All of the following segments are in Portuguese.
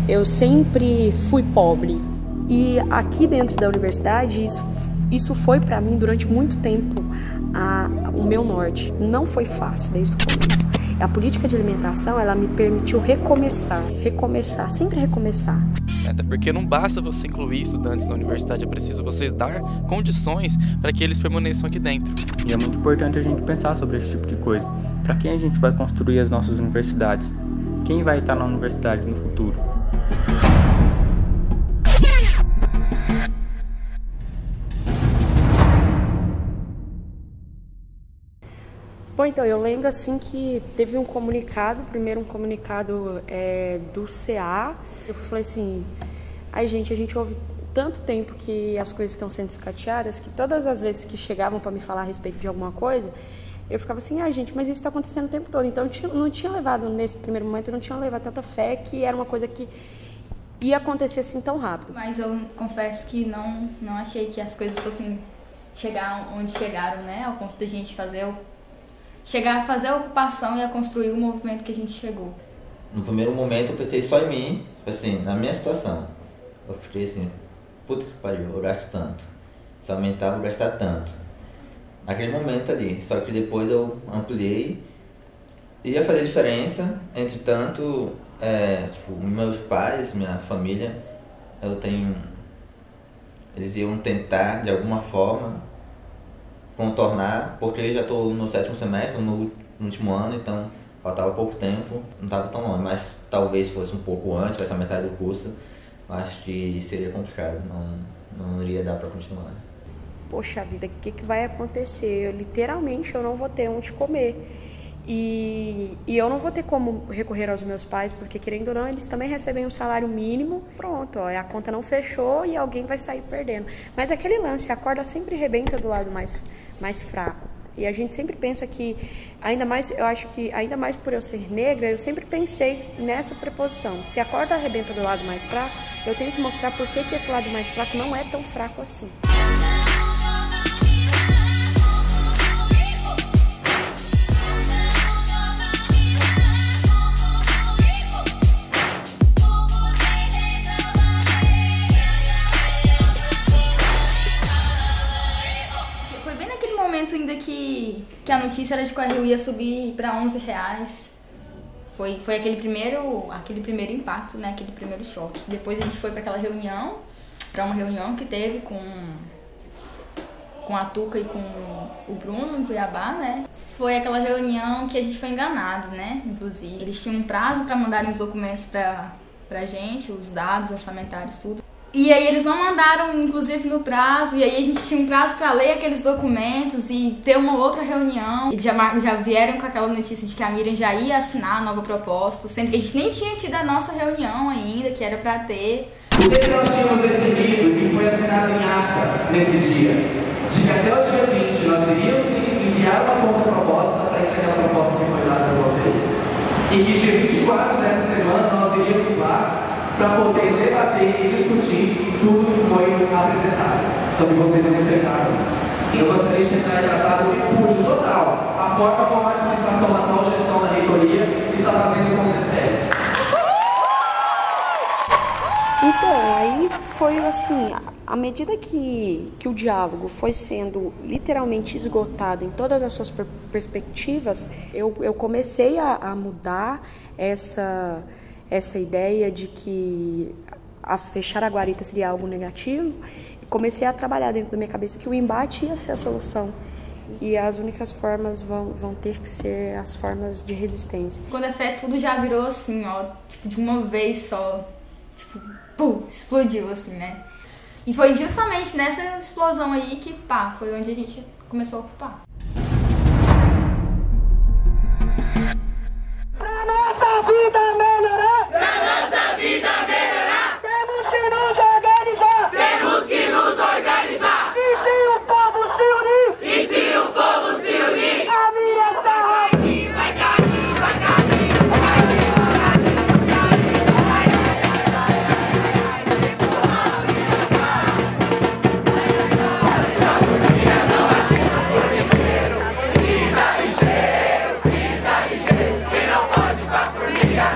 eu sempre fui pobre. E aqui dentro da universidade, isso foi para mim durante muito tempo o meu norte. Não foi fácil desde o começo. A política de alimentação, ela me permitiu recomeçar, sempre recomeçar. Até porque não basta você incluir estudantes na universidade, é preciso você dar condições para que eles permaneçam aqui dentro. E é muito importante a gente pensar sobre esse tipo de coisa. Para quem a gente vai construir as nossas universidades? Quem vai estar na universidade no futuro? Bom, então, eu lembro assim que teve um comunicado, primeiro um comunicado do CA. Eu falei assim, ai gente, a gente ouve tanto tempo que as coisas estão sendo sucateadas, que todas as vezes que chegavam para me falar a respeito de alguma coisa, eu ficava assim, ai gente, mas isso está acontecendo o tempo todo. Então eu não tinha levado, nesse primeiro momento, eu não tinha levado tanta fé que era uma coisa que ia acontecer assim tão rápido. Mas eu confesso que não achei que as coisas fossem chegar onde chegaram, né? Ao ponto da gente chegar a fazer a ocupação e a construir o movimento que a gente chegou. No primeiro momento eu pensei só em mim, assim, na minha situação. Eu fiquei assim, puta que pariu, eu gasto tanto. Se aumentar, eu vou gastar tanto. Naquele momento ali, só que depois eu ampliei. Ia fazer diferença, entretanto, meus pais, minha família, eles iam tentar de alguma forma contornar, porque eu já estou no 7º semestre, no último ano, então faltava pouco tempo, não estava tão longe, mas talvez fosse um pouco antes, essa metade do curso, acho que seria complicado, não iria dar para continuar. Poxa vida, o que vai acontecer? Literalmente eu não vou ter onde comer. E eu não vou ter como recorrer aos meus pais, porque querendo ou não, eles também recebem um salário mínimo. Pronto, a conta não fechou e alguém vai sair perdendo. Mas aquele lance, a corda sempre rebenta do lado mais fraco. E a gente sempre pensa que, eu acho que ainda mais por eu ser negra, eu sempre pensei nessa preposição. Se a corda arrebenta do lado mais fraco, eu tenho que mostrar por que esse lado mais fraco não é tão fraco assim. Ainda que a notícia era de que o RU ia subir para R$11. Foi aquele primeiro impacto, né? Aquele primeiro choque. Depois a gente foi para uma reunião que teve com a Tuca e com o Bruno em Cuiabá, né? Foi aquela reunião que a gente foi enganado, né? Inclusive, eles tinham um prazo para mandarem os documentos pra gente, os dados orçamentários, tudo. E aí eles não mandaram, inclusive, no prazo, e aí a gente tinha um prazo para ler aqueles documentos e ter uma outra reunião. E já vieram com aquela notícia de que a Miriam já ia assinar a nova proposta, sendo que a gente nem tinha tido a nossa reunião ainda, que era para ter. O que nós tínhamos definido e foi assinado em ata nesse dia? De que até o dia 20 nós iríamos enviar uma contraproposta frente àquela proposta que foi dada para vocês. E que dia 24 dessa semana nós iríamos lá para poder debater e discutir tudo que foi apresentado, sobre vocês não respeitaram isso. Eu gostaria de deixar tratado o repúdio total, a forma como a administração da atual gestão da reitoria está fazendo com os DCEs. Então, aí foi assim, à medida que o diálogo foi sendo literalmente esgotado em todas as suas perspectivas, eu comecei a mudar essa ideia de que fechar a guarita seria algo negativo, e comecei a trabalhar dentro da minha cabeça que o embate ia ser a solução. E as únicas formas vão ter que ser as formas de resistência. Quando é fé, tudo já virou assim, ó, tipo, de uma vez só, tipo, pum, explodiu assim, né? E foi justamente nessa explosão aí que, foi onde a gente começou a ocupar. Pra nossa vida melhorar! Pra nossa vida melhorar! Temos que nos organizar! Temos que nos organizar! E se o povo se unir? E se o povo se unir? A Miriam Serra vai cair, vai cair, vai cair,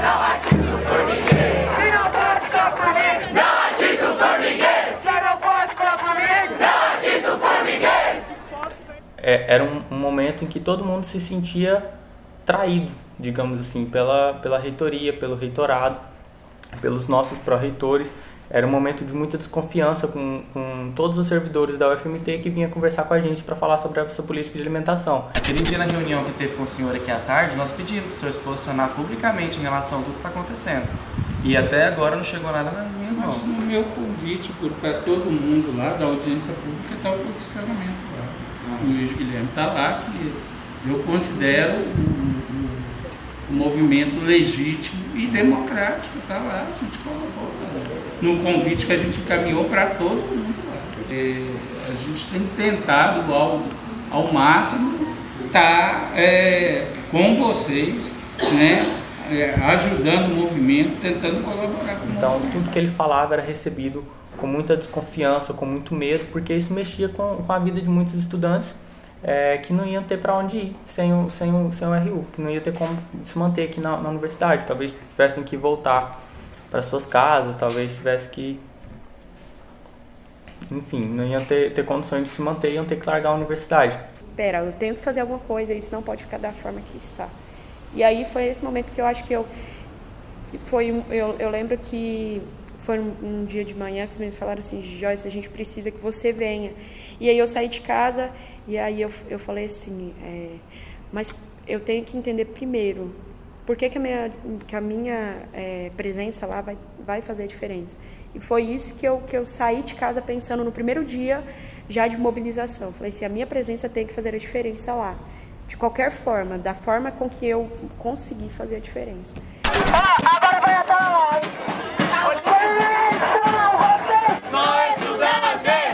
não atiça o formigueiro. era um momento em que todo mundo se sentia traído, digamos assim, pela reitoria, pelo reitorado, pelos nossos pró-reitores. Era um momento de muita desconfiança com todos os servidores da UFMT que vinham conversar com a gente para falar sobre essa política de alimentação. Aquele dia na reunião que teve com o senhor aqui à tarde, nós pedimos para o senhor se posicionar publicamente em relação a tudo que está acontecendo. E até agora não chegou nada nas minhas mãos. O meu convite para todo mundo lá da audiência pública está o posicionamento lá. O Luiz Guilherme está lá, que eu considero o movimento legítimo e democrático, está lá, a gente colocou no convite que a gente encaminhou para todo mundo lá. A gente tem tentado ao máximo estar com vocês, né, ajudando o movimento, tentando colaborar com o Então, movimento. tudo que ele falava era recebido com muita desconfiança, com muito medo, porque isso mexia com a vida de muitos estudantes que não iam ter para onde ir sem o RU, que não ia ter como se manter aqui na universidade. Talvez tivessem que voltar para suas casas, talvez tivesse que... Enfim, não iam ter condições de se manter, iam ter que largar a universidade. Pera, eu tenho que fazer alguma coisa, isso não pode ficar da forma que está. E aí foi esse momento que eu acho que eu lembro que foi um dia de manhã que os meninos falaram assim: Joyce, a gente precisa que você venha. E aí eu saí de casa e aí eu falei assim, mas eu tenho que entender primeiro por que a minha presença lá vai fazer a diferença. E foi isso que eu saí de casa pensando no primeiro dia já de mobilização. Falei assim, a minha presença tem que fazer a diferença lá. De qualquer forma, da forma com que eu consegui fazer a diferença. Agora vai atrás! Sou estudante! Não escutei!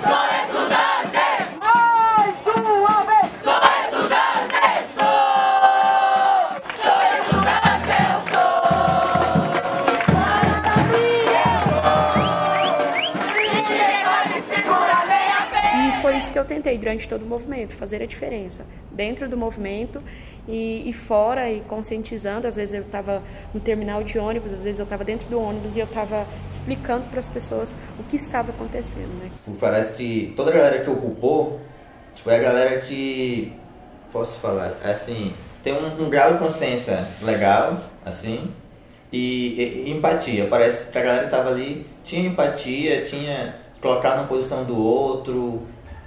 Sou estudante! Mais uma vez! Sou estudante! Sou estudante! Eu sou! Ninguém pode segurar nem a pé! E foi isso que eu tentei durante todo o movimento, fazer a diferença. Dentro do movimento e fora, e conscientizando. Às vezes eu estava no terminal de ônibus, às vezes eu estava dentro do ônibus e eu estava explicando para as pessoas o que estava acontecendo, né? Parece que toda a galera que ocupou, é a galera que, posso falar, assim, tem um grau de consciência legal, assim, e empatia. Parece que a galera que estava ali tinha empatia, tinha se colocar na posição do outro,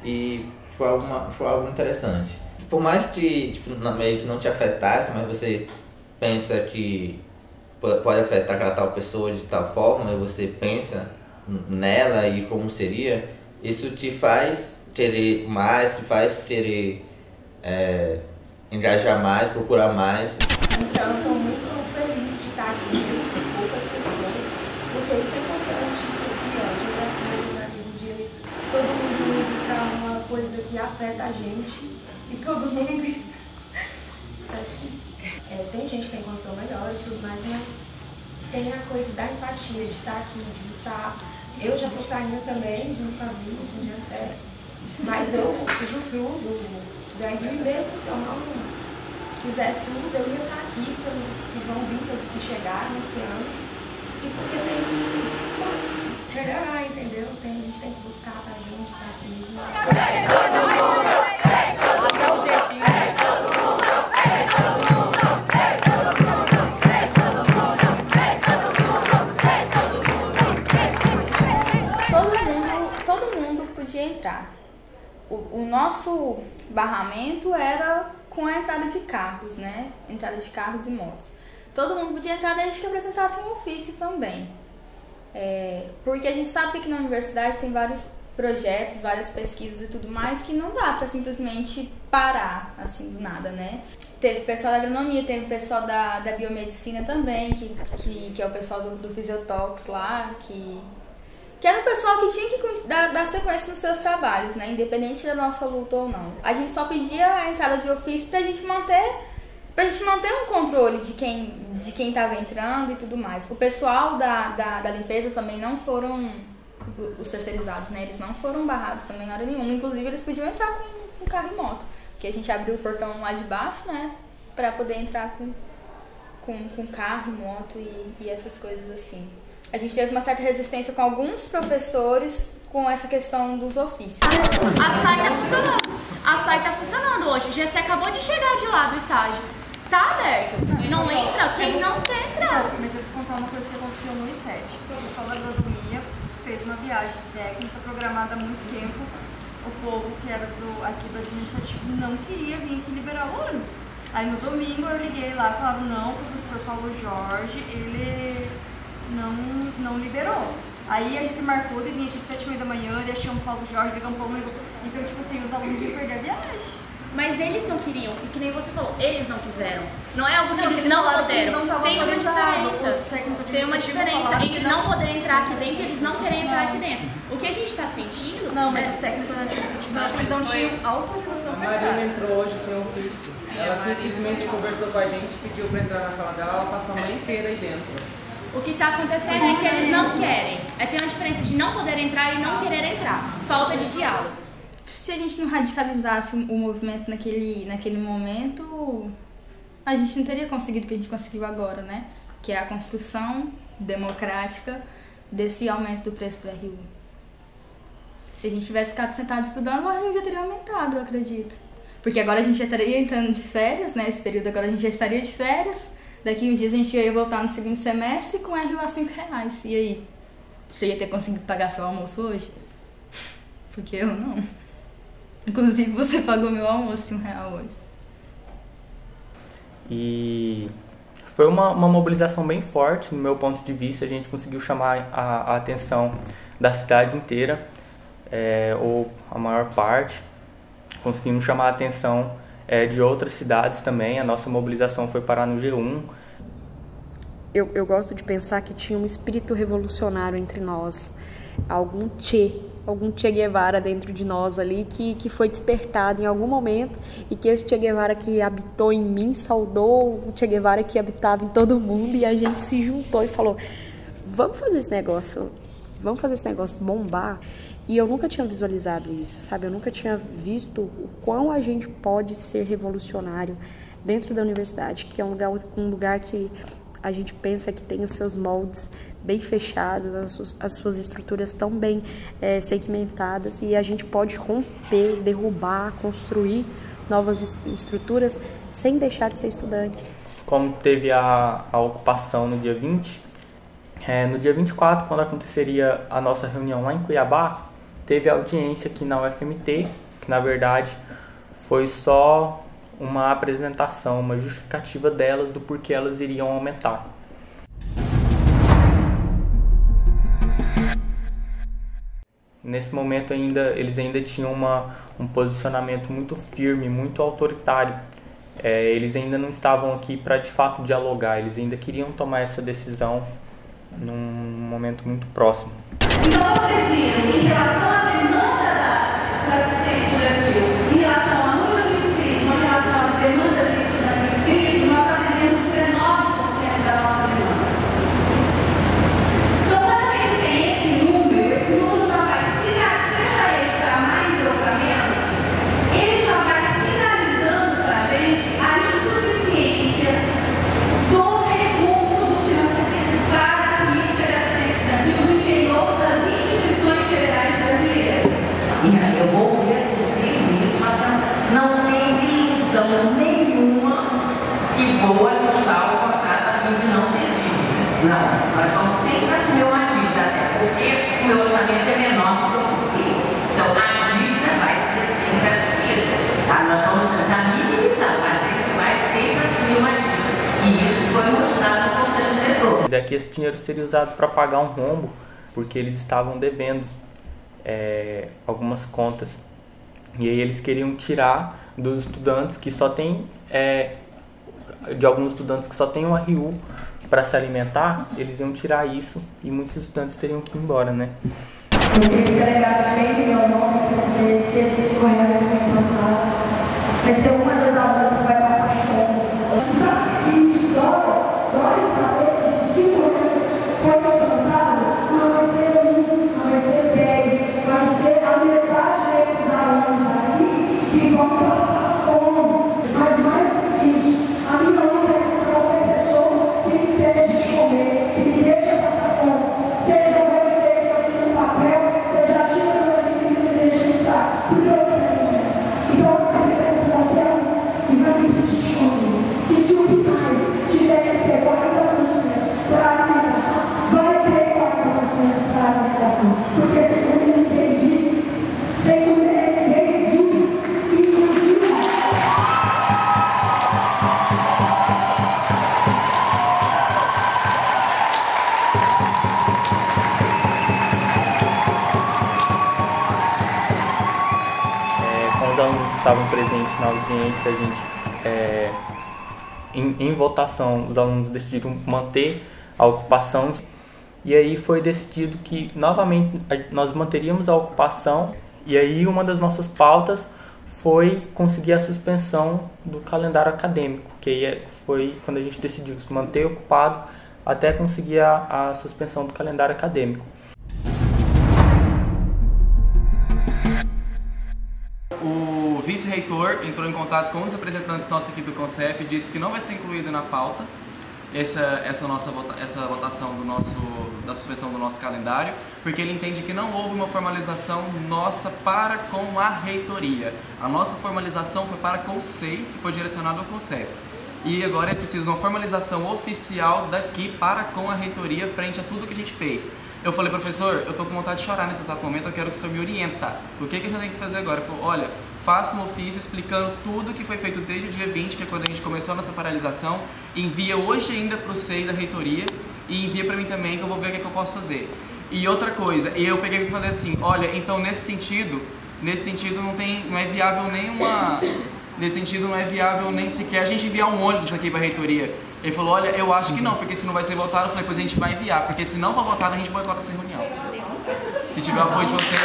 e foi algo interessante. Por mais que meio que não te afetasse, mas você pensa que pode afetar aquela tal pessoa de tal forma, e você pensa nela e como seria, isso te faz querer mais, te faz querer engajar mais, procurar mais. Então eu estou muito feliz de estar aqui mesmo com poucas pessoas, porque isso é importante, isso aqui, ó, na vida de todo mundo indo para uma coisa que afeta a gente. E todo mundo... tem gente que tem condição melhor e tudo mais, mas tem a coisa da empatia, de estar aqui, de estar... Eu já estou saindo também de uma família, com minha série, mas eu usufruo do RU, mesmo se eu não fizesse uso, eu ia estar aqui pelos que vão vir, pelos que chegaram esse ano, e porque tem que melhorar, entendeu? A gente tem que buscar estar junto, estar aqui. Entrar. O nosso barramento era com a entrada de carros, né? Entrada de carros e motos. Todo mundo podia entrar desde que apresentasse um ofício também. Porque a gente sabe que aqui na universidade tem vários projetos, várias pesquisas e tudo mais que não dá pra simplesmente parar assim do nada, né? Teve o pessoal da agronomia, teve o pessoal da biomedicina também, que é o pessoal do Fisiotox lá, que era o pessoal que tinha que dar sequência nos seus trabalhos, né? Independente da nossa luta ou não. A gente só pedia a entrada de ofício pra gente manter um controle de quem estava entrando e tudo mais. O pessoal da limpeza também não foram, os terceirizados, né? Eles não foram barrados também na hora nenhuma. Inclusive, eles podiam entrar com carro e moto. Porque a gente abriu o portão lá de baixo, né? Pra poder entrar com carro, moto e essas coisas assim. A gente teve uma certa resistência com alguns professores com essa questão dos ofícios. A SAI tá funcionando. A SAI tá funcionando hoje. O GC acabou de chegar de lá do estágio. Tá aberto. Não entra quem não quer entrar. Mas eu vou contar uma coisa que aconteceu no I7. O pessoal da agronomia fez uma viagem técnica programada há muito tempo. O povo que era aqui do administrativo não queria vir aqui liberar o ônibus. Aí no domingo eu liguei lá e falava, não, o professor Paulo Jorge, ele não liberou. Aí a gente marcou de vir aqui às 7h30 da manhã, deixamos o Paulo Jorge, ligamos o Paulo, então tipo assim, os alunos iam perder a viagem. Mas eles não queriam, e que nem você falou, eles não quiseram. Não é algo que eles não puderam. Tem uma diferença. Tem uma diferença entre não poder entrar aqui dentro e eles não querem entrar aqui dentro. O que a gente está sentindo... Não, mas os técnicos da administração, eles não tinham autorização para entrar. A Marina entrou hoje sem ofício. Ela simplesmente conversou com a gente, pediu para entrar na sala dela, ela passou a manhã inteira aí dentro. O que está acontecendo é que eles não querem. Tem uma diferença de não poder entrar e não querer entrar. Falta de diálogo. Se a gente não radicalizasse o movimento naquele momento, a gente não teria conseguido o que a gente conseguiu agora, né? Que é a construção democrática desse aumento do preço do RU. Se a gente tivesse ficado sentado estudando, o RU já teria aumentado, eu acredito. Porque agora a gente já estaria entrando de férias, né? Esse período agora a gente já estaria de férias. Daqui uns dias a gente ia voltar no segundo semestre com RU a R$5. E aí? Você ia ter conseguido pagar seu almoço hoje? Porque eu não. Inclusive, você pagou meu almoço de R$1 hoje. E foi uma mobilização bem forte, no meu ponto de vista. A gente conseguiu chamar a atenção da cidade inteira, ou a maior parte. Conseguimos chamar a atenção de outras cidades também. A nossa mobilização foi parar no G1. Eu gosto de pensar que tinha um espírito revolucionário entre nós. Algum Che Guevara dentro de nós ali que foi despertado em algum momento, e que esse Che Guevara que habitou em mim saudou o Che Guevara que habitava em todo mundo, e a gente se juntou e falou, vamos fazer esse negócio bombar. E eu nunca tinha visualizado isso, sabe? Eu nunca tinha visto o quão a gente pode ser revolucionário dentro da universidade, que é um lugar que a gente pensa que tem os seus moldes bem fechados, as suas estruturas tão bem segmentadas, e a gente pode romper, derrubar, construir novas estruturas sem deixar de ser estudante. Como teve a ocupação no dia 20, no dia 24, quando aconteceria a nossa reunião lá em Cuiabá, teve audiência aqui na UFMT, que na verdade foi só uma apresentação, uma justificativa delas do porquê elas iriam aumentar. Nesse momento eles ainda tinham um posicionamento muito firme, muito autoritário. Eles ainda não estavam aqui para de fato dialogar, eles ainda queriam tomar essa decisão num momento muito próximo. Então vocês viram, em relação à demanda da assistência estudantil, em relação ao número de inscritos, em relação à demanda de estudantes inscritos, nós atendemos 19% da nossa demanda. Então, quando a gente tem esse número já vai sinalizar, seja ele para mais ou para menos, ele já vai sinalizando para a gente a insuficiência do recurso do financiamento para a política de assistência estudantil no interior das instituições federais brasileiras. E aí eu vou reduzir isso, mas não tem ilusão nenhuma que vou ajustar o contrato a fim de não ter dívida. Não, nós vamos sempre assumir uma dívida, até porque o meu orçamento é menor do que eu preciso. Então a dívida vai ser sempre assumida. Tá? Nós vamos tentar minimizar, mas a gente vai sempre assumir uma dívida. E isso foi mostrado no Conselho Diretor. É que esse dinheiro seria usado para pagar um rombo, porque eles estavam devendo algumas contas. E aí eles queriam tirar dos estudantes que só tem, de alguns estudantes que só tem um RU para se alimentar, eles iam tirar isso e muitos estudantes teriam que ir embora, né? Eu queria que você lembrasse bem do meu nome, porque se esses correios me encontrar, vai ser uma das aulas que vai passar fome. Sabe que isso dói saber que se 5 anos foi implantado, não vai ser 1, não vai ser 10, vai ser a metade desses alunos aqui que vão passar fome. Mas mais do que isso, a minha luta é contra qualquer pessoa que me impede de comer, que me deixa passar fome. Seja você que assina um papel, seja estavam presentes na audiência, a gente, em votação, os alunos decidiram manter a ocupação. E aí foi decidido que, novamente, nós manteríamos a ocupação. E aí uma das nossas pautas foi conseguir a suspensão do calendário acadêmico, que aí foi quando a gente decidiu se manter ocupado até conseguir a suspensão do calendário acadêmico. O vice-reitor entrou em contato com os representantes nossos aqui do CONCEP e disse que não vai ser incluído na pauta essa votação da suspensão do nosso calendário, porque ele entende que não houve uma formalização nossa para com a reitoria. A nossa formalização foi para com o SEI, que foi direcionado ao CONCEP. E agora é preciso uma formalização oficial daqui para com a reitoria frente a tudo que a gente fez. Eu falei, professor, eu tô com vontade de chorar nesse exato momento, eu quero que o senhor me orienta. O que a gente tem que fazer agora? Ele falou, olha, faça um ofício explicando tudo que foi feito desde o dia 20, que é quando a gente começou a nossa paralisação, envia hoje ainda para o SEI da reitoria e envia para mim também, que eu vou ver o que eu posso fazer. E outra coisa, eu peguei e falei assim, olha, então nesse sentido não é viável nenhuma... Nesse sentido, não é viável nem sequer a gente enviar um ônibus aqui para a reitoria. Ele falou, olha, eu acho que não, porque se não vai ser votado, eu falei, pois a gente vai enviar, porque se não for votado, a gente boicota essa reunião. Se tiver apoio de vocês,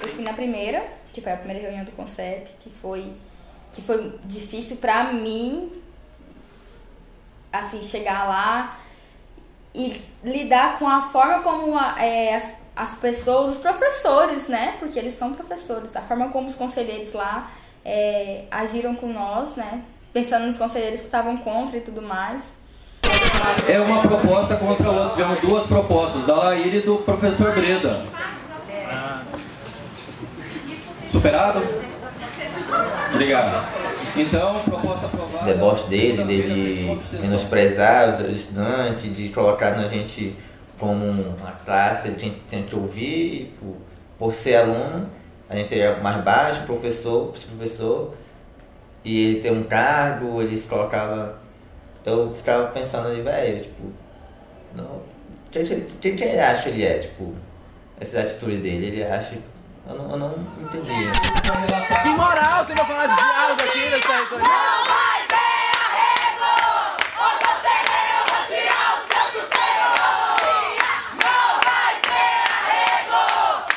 eu fui na primeira, que foi a primeira reunião do CONCEP, que foi difícil pra mim, assim, chegar lá e lidar com a forma como as pessoas, os professores, né, porque eles são professores, a forma como os conselheiros lá agiram com nós, né, pensando nos conselheiros que estavam contra e tudo mais. É uma proposta contra a outra, tivemos duas propostas, da Laíra e do professor Breda. Superado? Obrigado. Então, proposta aprovada. Esse deboche dele menosprezar os estudantes, de colocar a gente como uma classe, ele tinha que ouvir, por ser aluno, a gente seria mais baixo, professor, e ele ter um cargo, eles colocavam... Eu ficava pensando ali, velho, tipo... Não, que ele acha que ele é, tipo... Essa atitude dele, ele acha... Eu não entendi. Que moral, você vai falar de diálogo aqui nessa reitoria? Não vai ter arrego! Ô conselheiro, eu vou tirar o seu sossego! Não vai ter arrego!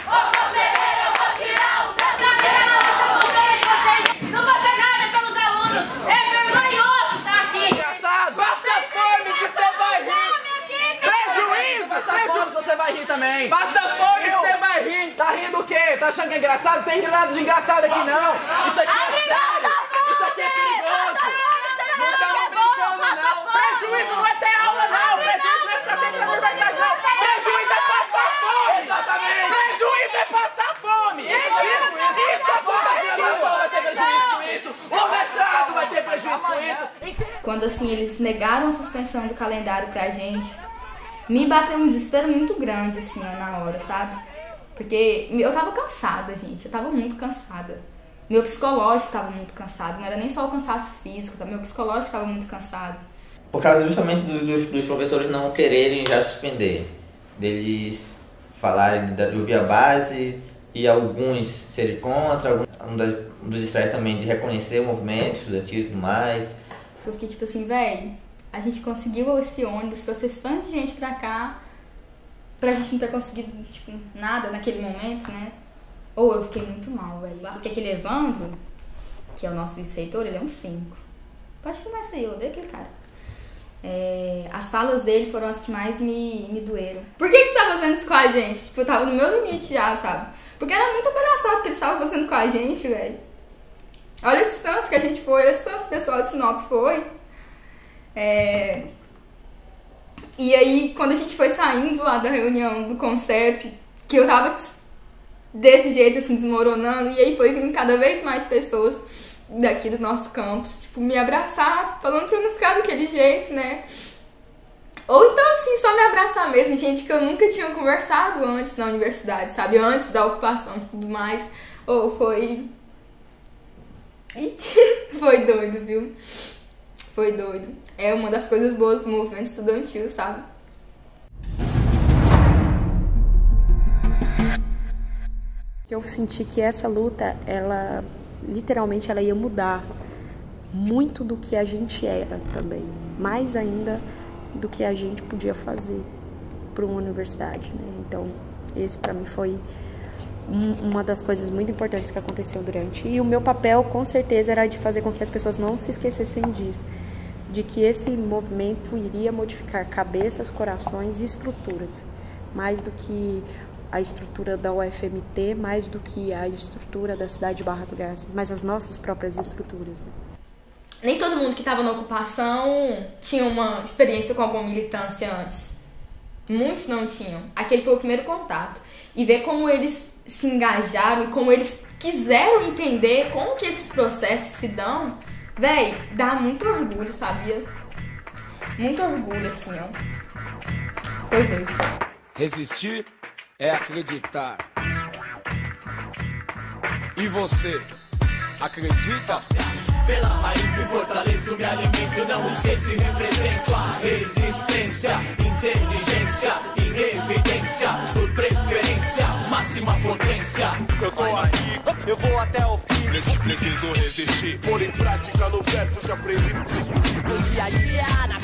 Ô conselheiro, eu vou tirar o seu sossego! Não fazer nada pelos alunos! É vergonhoso estar aqui! Engraçado! Passa fome que você vai rir! Prejuízo! Passa fome você vai rir também! Passa fome que você vai rir! Tá rindo o quê? Tá achando que é engraçado? Tem nada de engraçado aqui não! Isso aqui é sério! Isso aqui é perigoso! Não estamos brincando não! Prejuízo não é ter aula não! Prejuízo não é ficar sem conversar não! Prejuízo é passar fome! Exatamente! Prejuízo é passar fome! Isso a graduação vai ter prejuízo com isso! O mestrado vai ter prejuízo com isso! Quando assim eles negaram a suspensão do calendário pra gente, me bateu um desespero muito grande assim na hora, sabe? Porque eu tava cansada, gente. Eu tava muito cansada. Meu psicológico tava muito cansado. Não era nem só o cansaço físico, meu psicológico tava muito cansado. Por causa justamente dos professores não quererem já suspender. Deles falarem de ouvir a base e alguns serem contra. Um dos estresses também de reconhecer o movimento estudantil e tudo mais. Eu fiquei tipo assim, velho, a gente conseguiu esse ônibus, trouxe esse tanto de gente pra cá, pra gente não ter conseguido, tipo, nada naquele momento, né? Ou eu fiquei muito mal, velho. Porque aquele Evandro, que é o nosso vice-reitor, ele é um 5. Pode filmar isso aí, eu odeio aquele cara. As falas dele foram as que mais me doeram. Por que você tá fazendo isso com a gente? Tipo, eu tava no meu limite já, sabe? Porque era muito palhaçado que eles estavam fazendo com a gente, velho. Olha a distância que a gente foi, olha a distância que o pessoal de Sinop foi. E aí, quando a gente foi saindo lá da reunião do CONCEP, que eu tava desse jeito, assim, desmoronando, e aí foi vindo cada vez mais pessoas daqui do nosso campus, tipo, me abraçar, falando pra eu não ficar daquele jeito, né? Ou então, assim, só me abraçar mesmo, gente que eu nunca tinha conversado antes na universidade, sabe? Antes da ocupação e tudo mais. Ou foi... Foi doido, viu? Foi doido. É uma das coisas boas do movimento estudantil, sabe? Que eu senti que essa luta, ela literalmente ela ia mudar muito do que a gente era também, mais ainda do que a gente podia fazer para uma universidade, né? Então, esse para mim foi uma das coisas muito importantes que aconteceu durante. E o meu papel, com certeza, era de fazer com que as pessoas não se esquecessem disso, de que esse movimento iria modificar cabeças, corações e estruturas, mais do que a estrutura da UFMT, mais do que a estrutura da cidade de Barra do Garças, mas as nossas próprias estruturas, né? Nem todo mundo que estava na ocupação tinha uma experiência com alguma militância antes. Muitos não tinham. Aquele foi o primeiro contato. E ver como eles se engajaram e como eles quiseram entender como que esses processos se dão, véi, dá muito orgulho, sabia? Muito orgulho, assim, ó. Foi bem. Resistir é acreditar. E você, acredita? Pela raiz me fortaleço, me alimento, não esqueço e represento a resistência, inteligência e evidência, por preferência, máxima potência. Eu tô aqui, eu vou até o fim. Preciso resistir, pôr em prática no verso que aprendi. No dia a dia, na